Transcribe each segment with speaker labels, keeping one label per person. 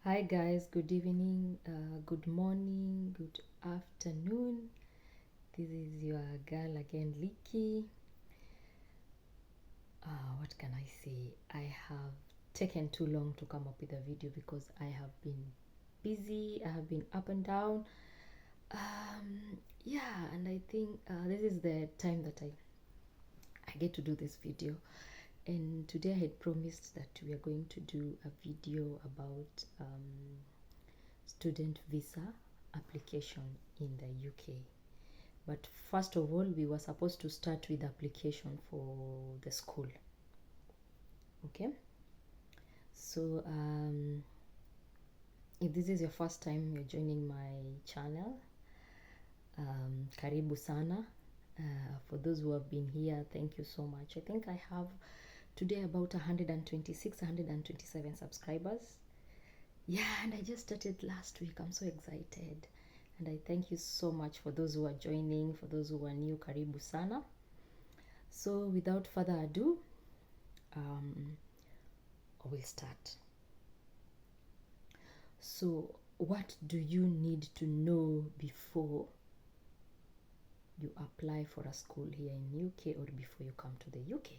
Speaker 1: Hi guys, good evening, good morning, good afternoon. This is your girl again, Licky. What can I say? I have taken too long to come up with a video because I have been busy. I have been up and down. Yeah, and I think this is the time that I get to do this video. And today I had promised that we are going to do a video about student visa application in the UK. But first of all, we were supposed to start with application for the school. Okay, so if this is your first time you're joining my channel, karibu sana. For those who have been here, thank you so much. I think I have today about 126 127 subscribers. Yeah, and I just started last week. I'm so excited, and I thank you so much for those who are joining. For those who are new, karibu sana. So without further ado, we'll start. So what do you need to know before you apply for a school here in UK or before you come to the UK?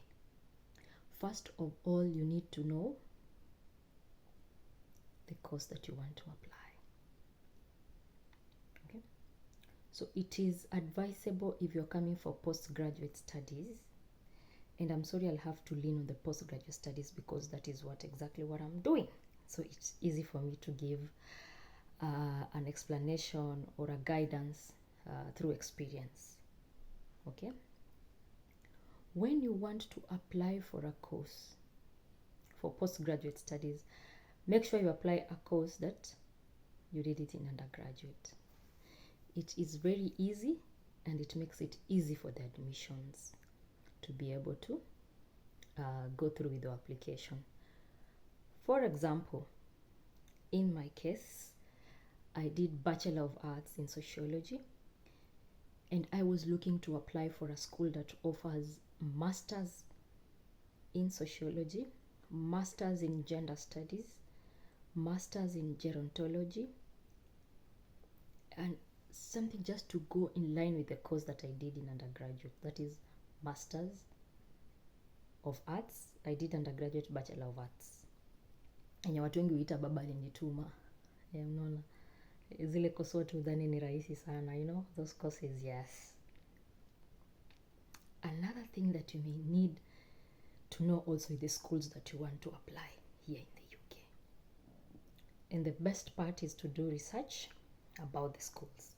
Speaker 1: First of all, you need to know the course that you want to apply. Okay, so it is advisable if you're coming for postgraduate studies, and I'm sorry I'll have to lean on the postgraduate studies because that is exactly what I'm doing. So it's easy for me to give an explanation or a guidance through experience. Okay, when you want to apply for a course for postgraduate studies, make sure you apply a course that you did it in undergraduate. It is very easy, and it makes it easy for the admissions to be able to go through with the application. For example, in my case, I did Bachelor of Arts in Sociology, and I was looking to apply for a school that offers Masters in Sociology, Masters in Gender Studies, Masters in Gerontology, and something just to go in line with the course that I did in undergraduate, that is Masters of Arts. I did undergraduate Bachelor of Arts, enye watu wengi huita baba alinituma. Unaona zile course watu udhani ni rahisi sana, you know, those courses. Yes, another thing that you may need to know also is the schools that you want to apply here in the UK, and the best part is to do research about the schools.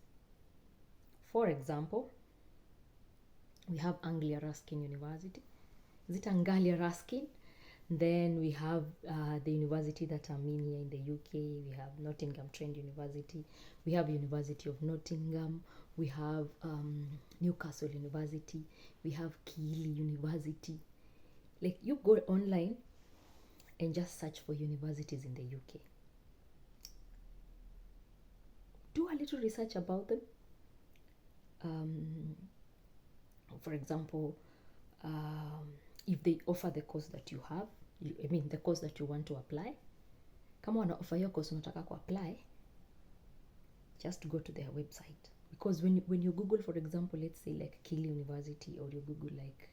Speaker 1: For example, we have Anglia Ruskin University. Is it Anglia Ruskin? Then we have the university that I'm in here in the UK. We have Nottingham Trent University. We have University of Nottingham. We have Newcastle University. We have Keele University. Like, you go online and just search for universities in the UK. Do a little research about them. For example, if they offer the course that you have, the course that you want to apply. Kama wana offer your course unataka ku apply, just go to their website. Because when you Google, for example, let's say like Keele University, or you Google like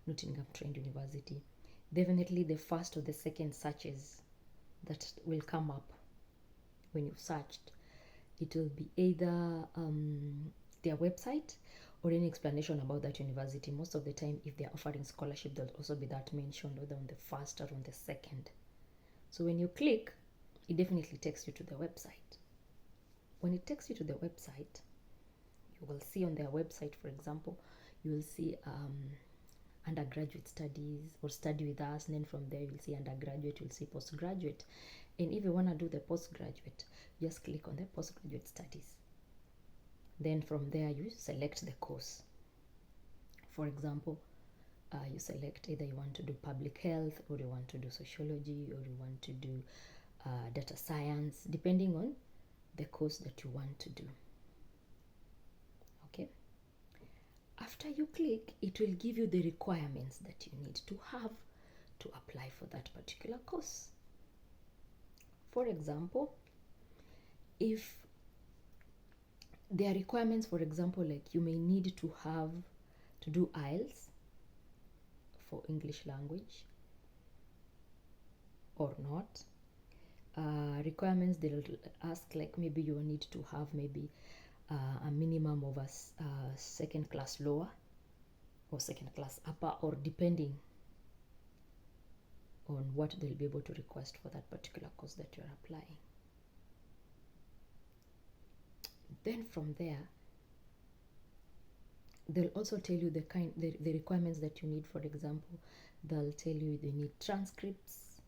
Speaker 1: Nottingham Trent University, definitely the first or the second searches that will come up when you've searched, it will be either their website or any explanation about that university. Most of the time, if they're offering scholarship, there'll also be that mentioned, whether on the first or on the second. So when you click, it definitely takes you to the website. When it takes you to the website, you will see on their website, for example, you will see undergraduate studies or study with us, and then from there you'll see undergraduate, you'll see postgraduate. And if you want to do the postgraduate, just click on the postgraduate studies. Then from there you select the course. For example, you select either you want to do public health, or you want to do sociology, or you want to do data science, depending on the course that you want to do. Okay, after you click, it will give you the requirements that you need to have to apply for that particular course. For example, if there are requirements, for example, like you may need to do IELTS for English language or not. Requirements, they'll ask like maybe you need to have maybe a minimum of a second class lower or second class upper, or depending on what they'll be able to request for that particular course that you're applying. Then from there, they'll also tell you the requirements that you need. For example, they'll tell you they need transcripts.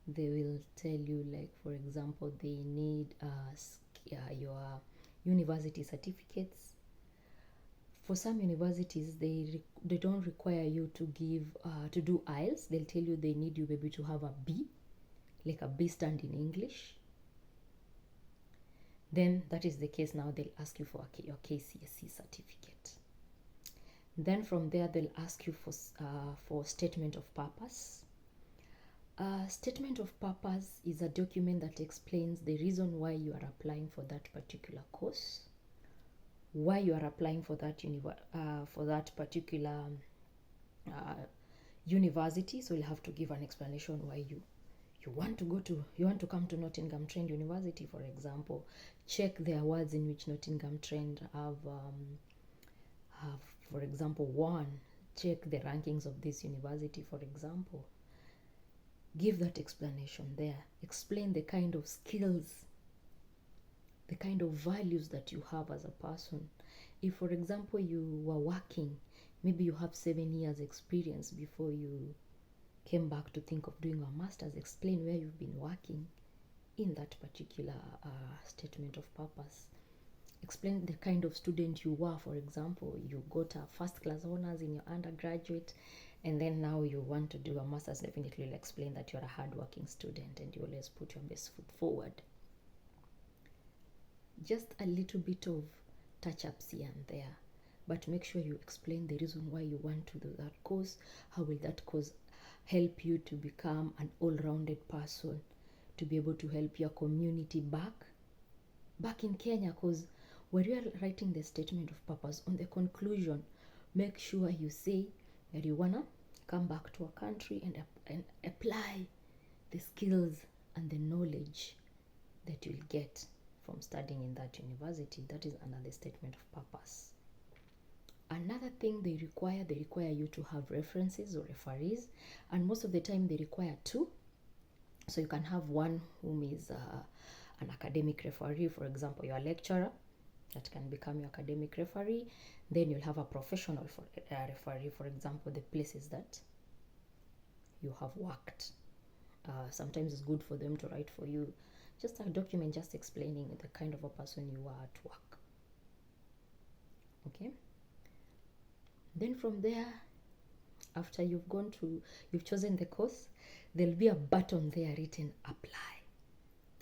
Speaker 1: They will tell you, like, for example, they need your university certificates. For some universities, they don't require you to do IELTS. They'll tell you they need you maybe to have a B, like a B stand in English. Then that is the case. Now they'll ask you for your KCSE certificate. Then from there, they'll ask you for statement of purpose. Statement of purpose is a document that explains the reason why you are applying for that particular course, why you are applying for that particular university. So you'll have to give an explanation why you want to come to Nottingham Trent University, for example. Check the awards in which Nottingham Trent have for example, won. Check the rankings of this university, for example. Give that explanation there. Explain the kind of skills, the kind of values that you have as a person. If, for example, you were working, maybe you have 7 years experience before you came back to think of doing a master's, explain where you've been working in that particular statement of purpose. Explain the kind of student you were. For example, you got a first class honors in your undergraduate, and then now you want to do a master's. Definitely you'll explain that you're a hardworking student and you always put your best foot forward. Just a little bit of touch-ups here and there, but make sure you explain the reason why you want to do that course. How will that course help you to become an all-rounded person, to be able to help your community back in Kenya? Because when you are writing the statement of purpose, on the conclusion, make sure you say that you wanna come back to a country and apply the skills and the knowledge that you'll get from studying in that university. That is another statement of purpose. Another thing they require you to have references or referees, and most of the time they require 2. So you can have one whom is an academic referee, for example, your lecturer, that can become your academic referee. Then you'll have a professional referee, for example, the places that you have worked. Sometimes it's good for them to write for you just a document just explaining the kind of a person you are at work. Okay. Then from there, after you've chosen the course, there'll be a button there written apply.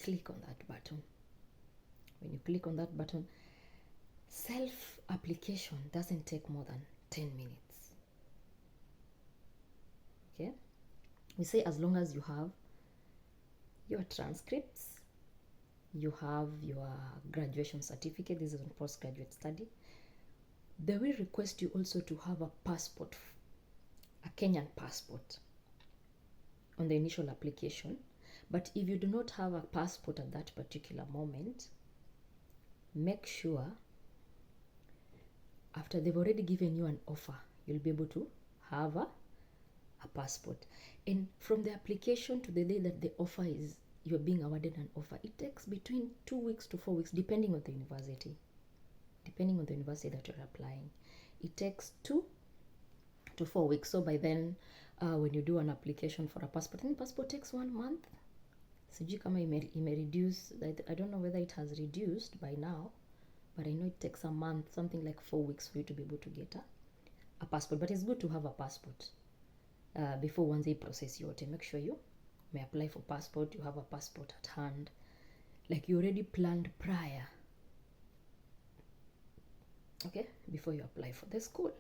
Speaker 1: Click on that button. When you click on that button, self-application doesn't take more than 10 minutes. Okay? We say as long as you have your transcripts, you have your graduation certificate, this is on postgraduate study. They will request you also to have a passport, a Kenyan passport, on the initial application. But if you do not have a passport at that particular moment, make sure after they've already given you an offer, you'll be able to have a passport. And from the application to the day that the offer is, you're being awarded an offer, it takes between 2 weeks to 4 weeks, depending on the university. Depending on the university that you're applying, it takes 2 to 4 weeks. So by then, when you do an application for a passport, I think passport takes 1 month. Sijui kama ime reduce. I don't know whether it has reduced by now, but I know it takes a month, something like 4 weeks for you to be able to get a passport. But it's good to have a passport before once they process you. Make sure you may apply for passport. You have a passport at hand, like you already planned prior. Okay, before you apply for the school.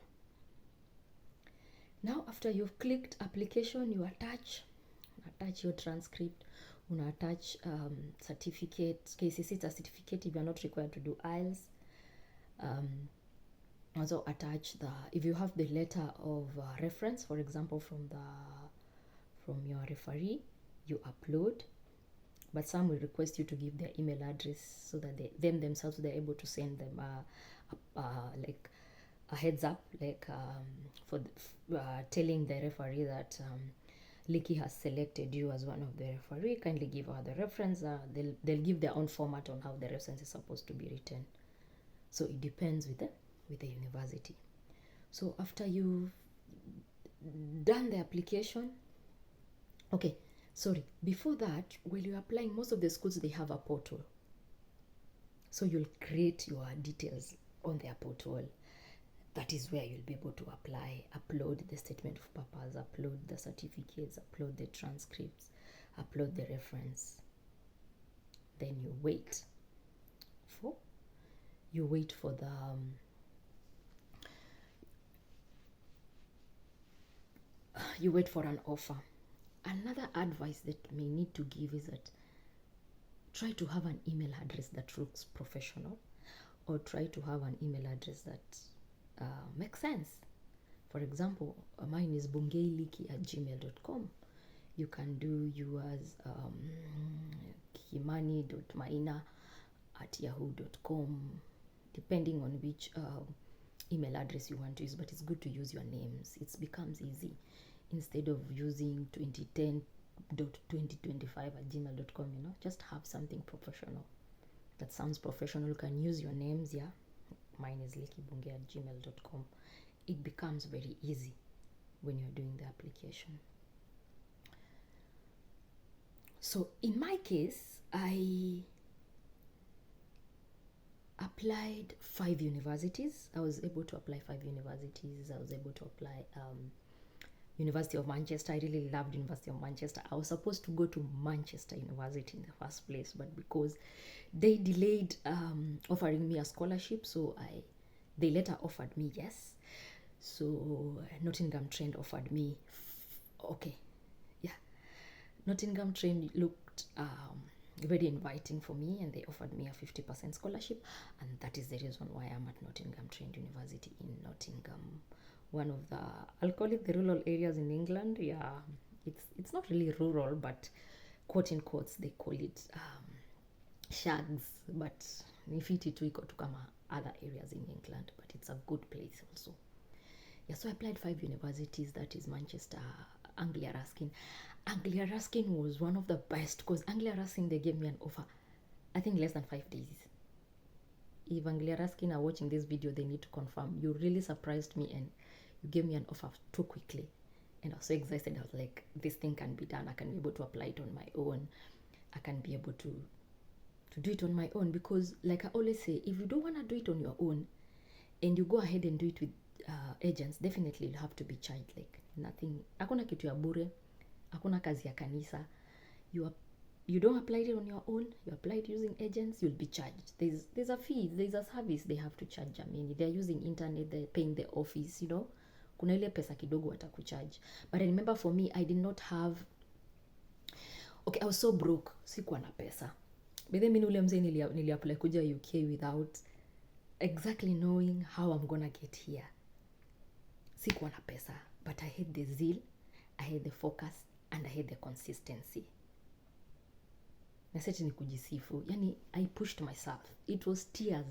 Speaker 1: Now, after you've clicked application, you attach attach your transcript, una attach certificate, KCC certificate if you're not required to do IELTS. Also attach if you have the letter of reference, for example, from your referee, you upload. But some will request you to give their email address so that them themselves, they're able to send them like a heads up, like for telling the referee that Licky has selected you as one of the referee. Kindly give her the reference. They'll give their own format on how the reference is supposed to be written. So it depends with the university. So after you've done the application, okay, sorry, before that, while you're applying, most of the schools, they have a portal. So you'll create your details on their portal. That is where you'll be able to apply, upload the statement of purpose, upload the certificates, upload the transcripts, upload the reference. Then you wait for the you wait for an offer. Another advice that may need to give is that try to have an email address that looks professional, or try to have an email address that makes sense. For example, mine is bungeiliki@gmail.com. You can do yours kimani.maina@yahoo.com, depending on which email address you want to use, but it's good to use your names. It becomes easy instead of using 2010.2025@gmail.com. Just have something professional that sounds professional. You can use your names. Yeah, mine is likibunge@gmail.com. It becomes very easy when you're doing the application. So in my case, I applied 5 universities. I was able to apply 5 universities. I was able to apply University of Manchester. I really loved University of Manchester. I was supposed to go to Manchester University in the first place, but because they delayed offering me a scholarship, so they later offered me, yes. So Nottingham Trent offered me, Nottingham Trent looked very inviting for me, and they offered me a 50% scholarship, and that is the reason why I'm at Nottingham Trent University in Nottingham, one of the, I'll call it the rural areas in England. Yeah, it's not really rural, but quote in quotes they call it shags, but nifiti tu iko tu kama other areas in England, but it's a good place also. Yeah, so I applied 5 universities. That is Manchester, Anglia, Ruskin. Anglia Ruskin was one of the best, because Anglia Ruskin, they gave me an offer, I think less than 5 days. If Anglia Ruskin are watching this video, they need to confirm. You really surprised me, and you gave me an offer too quickly. And I was so excited. I was like, this thing can be done. I can be able to apply it on my own. I can be able to do it on my own, because like I always say, if you don't want to do it on your own and you go ahead and do it with agents, definitely you'll have to be charged. Like nothing, hakuna kitu ya bure, hakuna kazi ya kanisa. You don't apply it on your own, you apply it using agents, you'll be charged. There's a fee, there's a service they have to charge. I mean, they're using internet, they're paying the office, kuna ile pesa kidogo watakucharge. But I remember for me, I did not have, I was so broke, sikuwa na pesa. But then mimi ule mzee niliapply kuja UK without exactly knowing how I'm gonna get here. Sikuwa na pesa, but I had the zeal, I had the focus, and I had the consistency. Naseti ni kujisifu. Yani, I pushed myself. It was tears.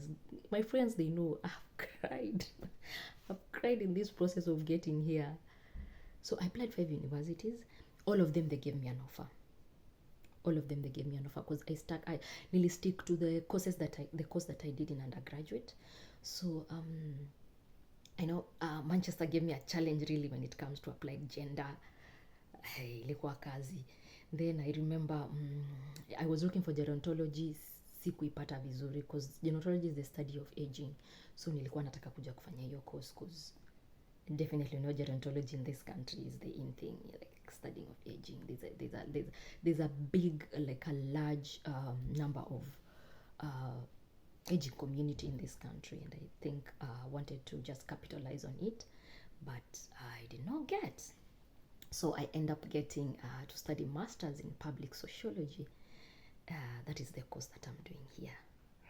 Speaker 1: My friends, they know I've cried. I've cried in this process of getting here. So I applied 5 universities. All of them, they gave me an offer. Because I really stick to the course that I did in undergraduate. So I know Manchester gave me a challenge really when it comes to applied gender. Ilikuwa kazi. Then I remember I was looking for gerontology, sikuipata vizuri, because gerontology is the study of aging. So nilikuwa nataka kuja kufanya hiyo course, because definitely gerontology in this country is the in thing, like studying of aging. There's a big, like a large number of aging community in this country, and I think I wanted to just capitalize on it, but I did not get. So I end up getting to study masters in public sociology. That is the course that I'm doing here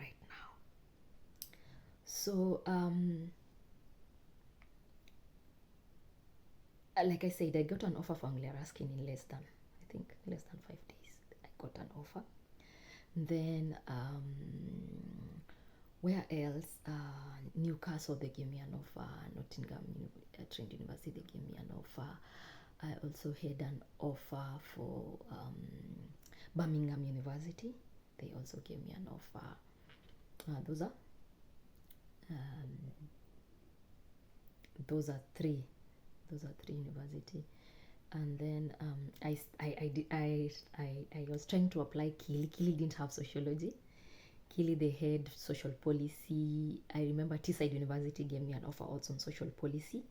Speaker 1: right now. So like I said, I got an offer for Anglia Ruskin in less than 5 days. I got an offer. Then where else? Newcastle, they gave me an offer. Nottingham, Trent University, they gave me an offer. I also had an offer for Birmingham University. They also gave me an offer. Those are three university. And then I was trying to apply Keele. Keele didn't have sociology. Keele, they had social policy. I remember Teeside University gave me an offer also on social policy.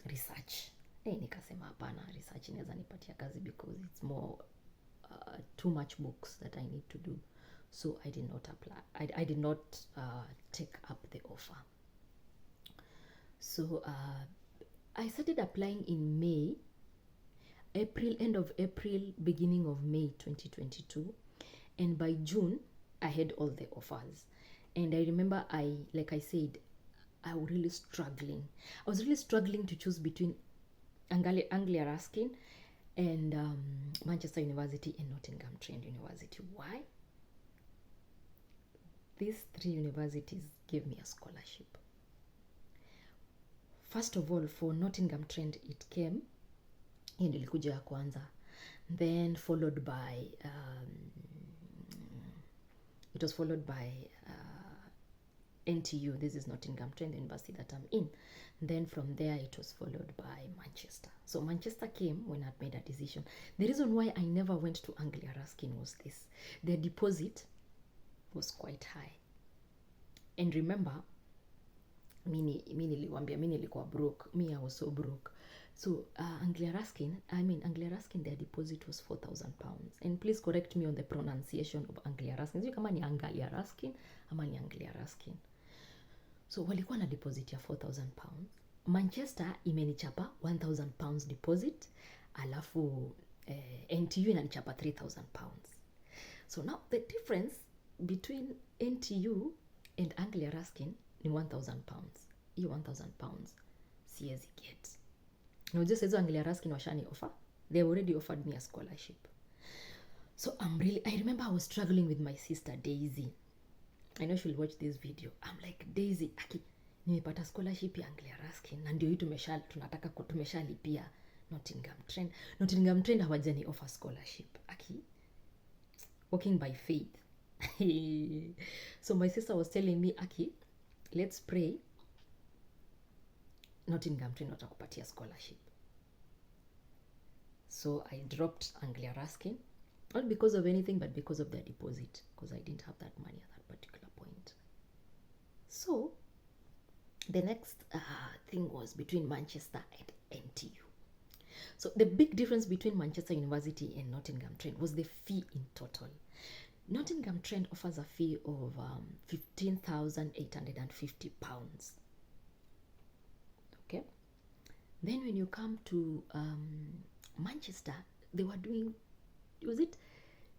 Speaker 1: Research. Nikasema hapana, research inaweza nipatia kazi because it's more too much books that I need to do. So I did not apply. I did not take up the offer. So I started applying in May, end of April, beginning of May 2022. And by June, I had all the offers. And I remember like I said, I was really struggling. I was really struggling to choose between Anglia Ruskin and Manchester University and Nottingham Trent University. Why? These three universities gave me a scholarship. First of all, for Nottingham Trent, it came, ilikuja ya kwanza, then followed by it was followed by NTU. This is Nottingham Trent University that I'm in. Then from there it was followed by Manchester. So Manchester came when I'd made a decision. The reason why I never went to Anglia Ruskin was this: their deposit was quite high. And remember, mi nilikuwa broke. I was so broke. So Anglia Ruskin, their deposit was £4,000. And please correct me on the pronunciation of Anglia Ruskin. Sijui kama ni Anglia Ruskin ama ni Anglia Ruskin. So walikuwa na deposit ya £4,000. Manchester imenichapa £1,000 deposit, alafu NTU inanichapa £3,000. So now the difference between NTU and Anglia Ruskin ni £1,000. Hiyo £1,000 siwezi get. Unajua sasa Anglia Ruskin washani offer. They already offered me a scholarship. So I remember I was struggling with my sister Daisy. I know she'll watch this video. I'm like, Daisy, nimepata scholarship ya Anglia Ruskin na ndio hii tumeshalipia Nottingham Trent. Nottingham Trent hawajani offer scholarship. Walking by faith. So my sister was telling me, let's pray Nottingham Trent watakupatia scholarship. So I dropped Anglia Ruskin, not because of anything, but because of their deposit, because I didn't have that money at that particular point. So the next thing was between Manchester and NTU. So the big difference between Manchester University and Nottingham Trent was the fee in total. Nottingham Trent offers a fee of £15,850. Okay. Then when you come to Manchester, they were doing, was it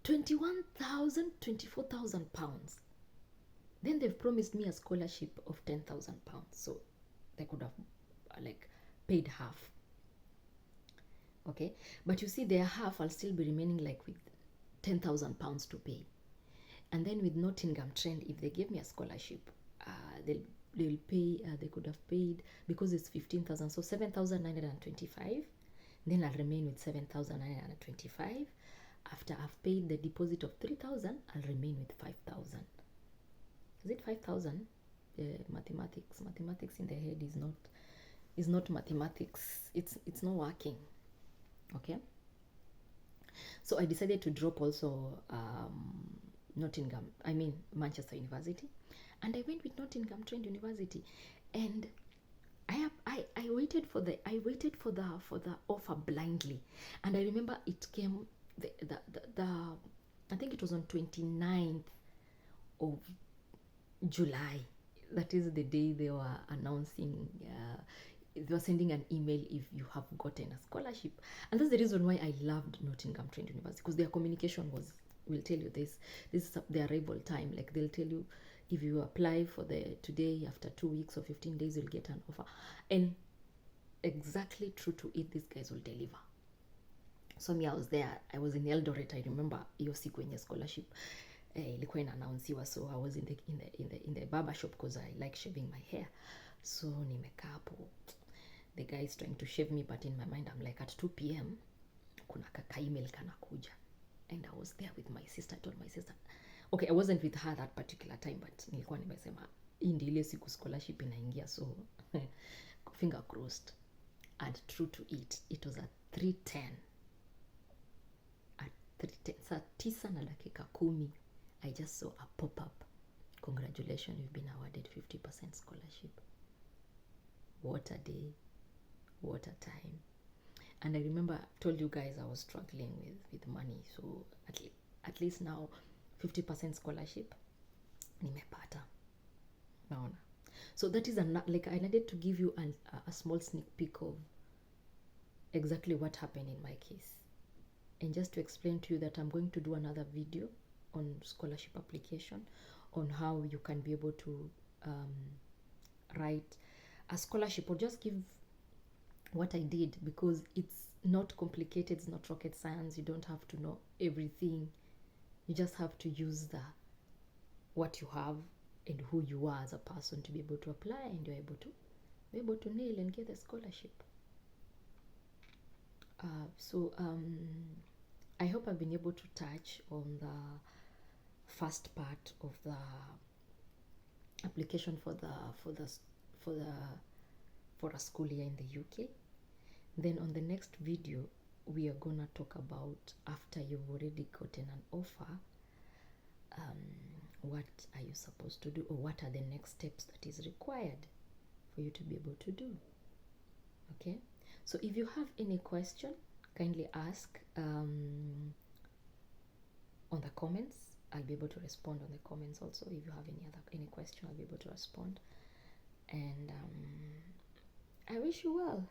Speaker 1: £21,000, £24,000? Then they've promised me a scholarship of £10,000. So they could have paid half. Okay, but you see, their half, I'll still be remaining with £10,000 to pay. And then with Nottingham Trent, if they gave me a scholarship, they'll pay. They could have paid, because it's 15,000, so 7,925. Then I'll remain with 7,925. After I've paid the deposit of 3,000, I'll remain with 5,000. Is it 5,000? Mathematics in the head is not mathematics. It's not working. Okay. So I decided to drop also Manchester University, and I went with Nottingham Trent University, and I waited for the offer blindly. And I remember it came I think it was on 29th of July. That is the day they were announcing they were sending an email if you have gotten a scholarship. And that's the reason why I loved Nottingham Trent University, because their communication will tell you this is the arrival time. Like they'll tell you, if you apply for the today, after 2 weeks or 15 days you'll get an offer. And exactly true to it, these guys will deliver. So me, I was there, I was in Eldoret. I remember hiyo siku yenye scholarship ilikuwa inaannouncewa, so I was in the barber shop because I like shaving my hair. So nimekaa hapo, the guy is trying to shave me, but in my mind I'm like, at 2 p.m. kuna kaka email kanakuja. And I was there with my sister. I told my sister, okay, I wasn't with her that particular time, but nilikuwa nimesema hii ndio ile siku scholarship inaingia, so finger crossed. And true to it, it was at 3:10. At 3:10, saa 9:10, I just saw a pop-up. Congratulations, you've been awarded 50% scholarship. What a day, what a time. And I remember I told you guys I was struggling with money, so at least now 50% scholarship nimepata, naona. So that is like I needed to give you a small sneak peek of exactly what happened in my case, and just to explain to you that I'm going to do another video on scholarship application, on how you can be able to write a scholarship, or just give what I did, because it's not complicated, it's not rocket science. You don't have to know everything. You just have to use what you have and who you are as a person to be able to apply, and you're able to nail and get the scholarship. So I hope I've been able to touch on the first part of the application for a school year in the UK. Then on the next video, we are gonna talk about, after you've already gotten an offer, what are you supposed to do, or what are the next steps that is required for you to be able to do. Okay, so if you have any question, kindly ask on the comments. I'll be able to respond on the comments also. If you have any question, I'll be able to respond. And I wish you well.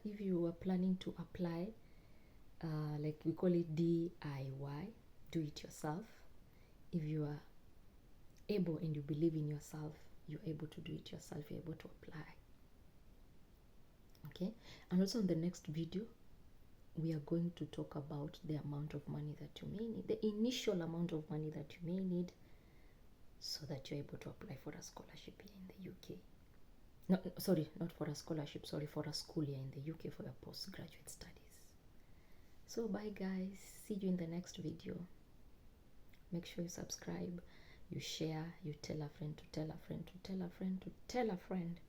Speaker 1: If you are planning to apply, like we call it DIY, do it yourself. If you are able and you believe in yourself, you're able to do it yourself, you're able to apply. Okay, and also in the next video, we are going to talk about the amount of money that you may need, the initial amount of money that you may need, so that you're able to apply for a scholarship here in the UK. No, sorry, not for a scholarship, sorry, for a school year in the UK for your postgraduate studies. So bye guys, see you in the next video. Make sure you subscribe, you share, you tell a friend to tell a friend to tell a friend to tell a friend.